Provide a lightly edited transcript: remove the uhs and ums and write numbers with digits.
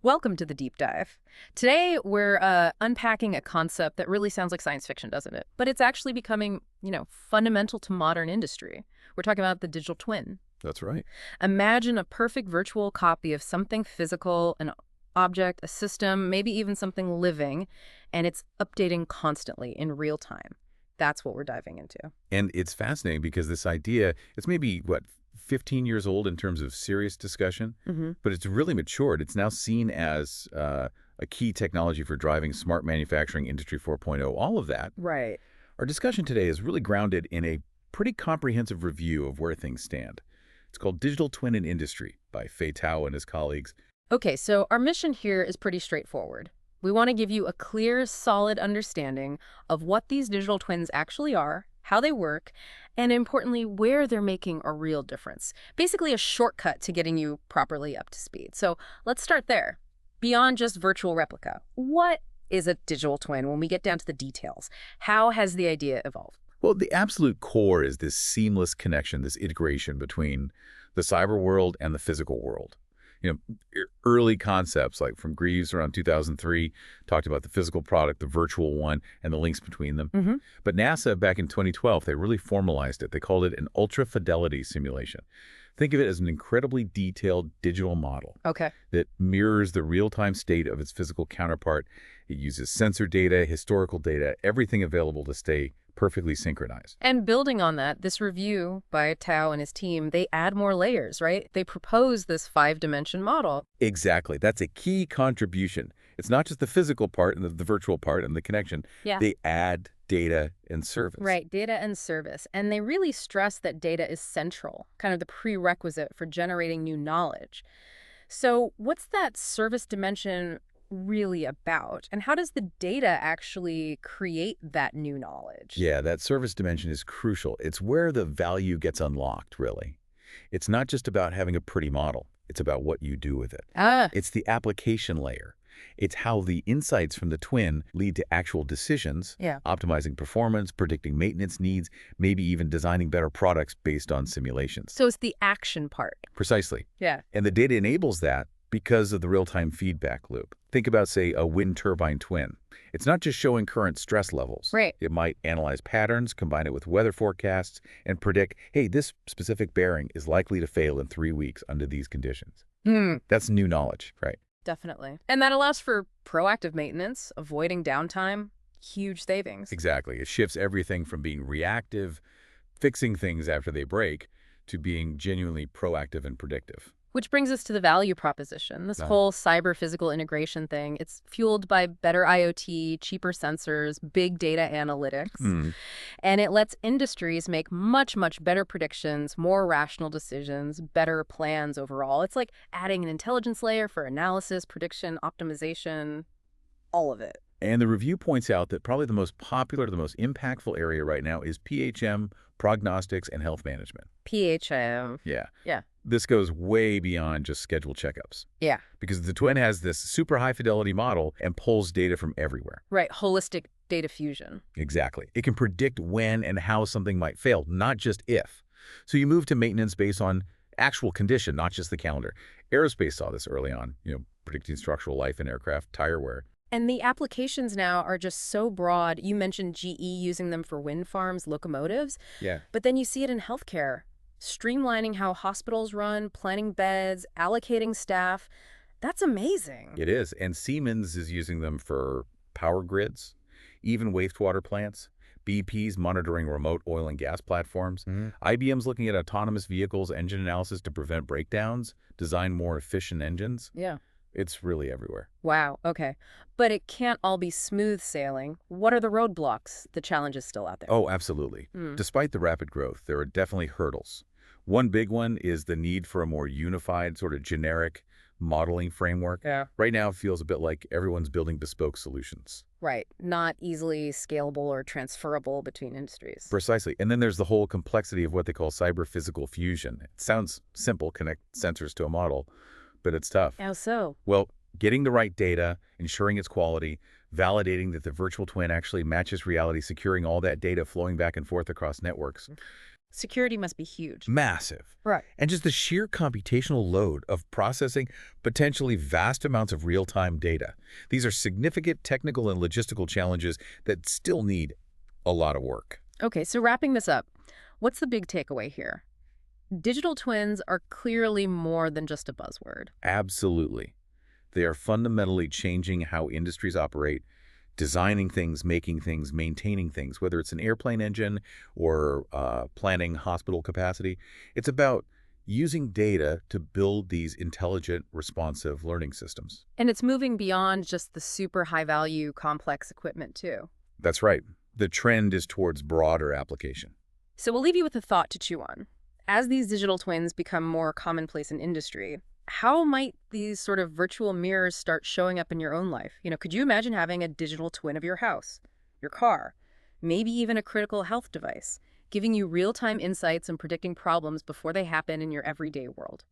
Welcome to the deep dive. Today, we're unpacking a concept that really sounds like science fiction, doesn't it? But it's actually becoming, fundamental to modern industry. We're talking about the digital twin. That's right. Imagine a perfect virtual copy of something physical, an object, a system, maybe even something living, and it's updating constantly in real time. That's what we're diving into. And it's fascinating because this idea, it's maybe, 15 years old in terms of serious discussion, Hmm. but it's really matured. It's now seen as a key technology for driving smart manufacturing, Industry 4.0, all of that. Right. Our discussion today is really grounded in a pretty comprehensive review of where things stand. It's called Digital Twin in Industry by Fei Tao and his colleagues. Okay, so our mission here is pretty straightforward. We want to give you a clear, solid understanding of what these digital twins actually are, how they work, and importantly, where they're making a real difference. Basically, a shortcut to getting you properly up to speed. So let's start there. Beyond just virtual replica, what is a digital twin when we get down to the details? How has the idea evolved? Well, the absolute core is this seamless connection, this integration between the cyber world and the physical world. Early concepts like from Greaves around 2003 talked about the physical product, the virtual one, and the links between them. Hmm. But NASA back in 2012, they really formalized it. They called it an ultra-fidelity simulation. Think of it as an incredibly detailed digital model Okay. that mirrors the real-time state of its physical counterpart. It uses sensor data, historical data, everything available to stay perfectly synchronized. And building on that, this review by Tao and his team, they add more layers, right? They propose this five-dimension model. Exactly. That's a key contribution. It's not just the physical part and the virtual part and the connection. Yeah. They add data and service. Right, data and service. And they really stress that data is central, kind of the prerequisite for generating new knowledge. So what's that service dimension really about? And how does the data actually create that new knowledge? Yeah, that service dimension is crucial. It's where the value gets unlocked, really. It's not just about having a pretty model. It's about what you do with it. Ah, It's the application layer. It's how the insights from the twin lead to actual decisions, yeah. optimizing performance, predicting maintenance needs, maybe even designing better products based on simulations. So it's the action part. Precisely. Yeah. And the data enables that because of the real-time feedback loop. Think about, say, a wind turbine twin. It's not just showing current stress levels. Right. It might analyze patterns, combine it with weather forecasts, and predict, hey, this specific bearing is likely to fail in 3 weeks under these conditions. Hmm. That's new knowledge, right? Definitely. And that allows for proactive maintenance, avoiding downtime, huge savings. Exactly. It shifts everything from being reactive, fixing things after they break, to being genuinely proactive and predictive. Which brings us to the value proposition. This Uh, whole cyber-physical integration thing, it's fueled by better IoT, cheaper sensors, big data analytics, hmm. and it lets industries make much, much better predictions, more rational decisions, better plans overall. It's like adding an intelligence layer for analysis, prediction, optimization, all of it. And the review points out that probably the most popular, the most impactful area right now is PHM, prognostics, and health management. PHM. Yeah. Yeah. This goes way beyond just scheduled checkups Yeah. because the twin has this super high fidelity model and pulls data from everywhere. Right. Holistic data fusion. Exactly. It can predict when and how something might fail, not just if. So you move to maintenance based on actual condition, not just the calendar. Aerospace saw this early on, predicting structural life in aircraft, tire wear. And the applications now are just so broad. You mentioned GE using them for wind farms, locomotives, Yeah. but then you see it in healthcare, streamlining how hospitals run, planning beds, allocating staff. That's amazing. It is. And Siemens is using them for power grids, even wastewater plants. BP's monitoring remote oil and gas platforms. IBM's looking at autonomous vehicles, engine analysis to prevent breakdowns, design more efficient engines. Yeah. It's really everywhere. Wow. Okay. But it can't all be smooth sailing. What are the roadblocks? The challenges still out there. Oh, absolutely. Mm. Despite the rapid growth, there are definitely hurdles. One big one is the need for a more unified, sort of generic modeling framework. Yeah. Right now, it feels a bit like everyone's building bespoke solutions. Right. Not easily scalable or transferable between industries. Precisely. And then there's the whole complexity of what they call cyber-physical fusion. It sounds simple, connect sensors to a model, but it's tough. How so? Well, getting the right data, ensuring its quality, validating that the virtual twin actually matches reality, securing all that data flowing back and forth across networks. Security must be huge. Massive. Right. And just the sheer computational load of processing potentially vast amounts of real-time data. These are significant technical and logistical challenges that still need a lot of work. Okay, so wrapping this up, what's the big takeaway here? Digital twins are clearly more than just a buzzword. Absolutely. They are fundamentally changing how industries operate, designing things, making things, maintaining things, whether it's an airplane engine or planning hospital capacity. It's about using data to build these intelligent, responsive learning systems. And it's moving beyond just the super high-value, complex equipment, too. That's right. The trend is towards broader application. So we'll leave you with a thought to chew on. As these digital twins become more commonplace in industry, how might these sort of virtual mirrors start showing up in your own life? Could you imagine having a digital twin of your house, your car, maybe even a critical health device, giving you real-time insights and predicting problems before they happen in your everyday world?